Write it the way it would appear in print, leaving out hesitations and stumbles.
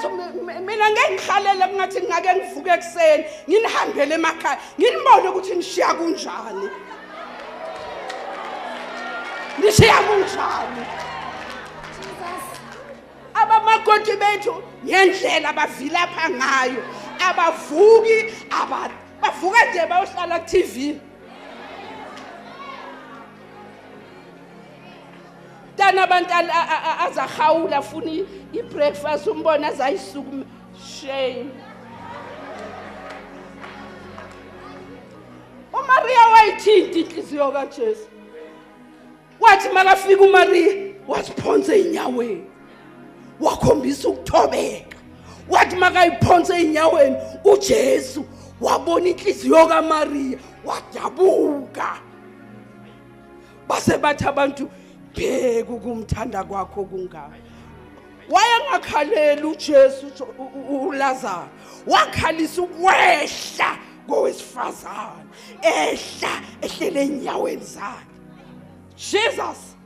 wathi mina ngeke ngikhalele kungathi ngake ngivuke ekseni nginihambele emakhaya nginibone ukuthi nishiya kunjani abamakoti bethu ngendlela abavilapha ngayo abavuki bavuka nje bayohlala ku TV dana abantu azahawula funi ibreakfast umbona azayisuku shame uMaria wayithinta inhliziyo kaJesu wathi makafika uMaria wasiphonsa einyaweni wakhombisa ukuthobeka wathi makayiphonsa einyaweni uJesu wabona inhliziyo kaMaria wadabuka base bathi abantu bheka ukumthanda kwakho kungaka wayengakhalela uJesu uLazaro wakhalisa ukwehla kowesifazane ehla ehlele enyaweni zakhe Jesus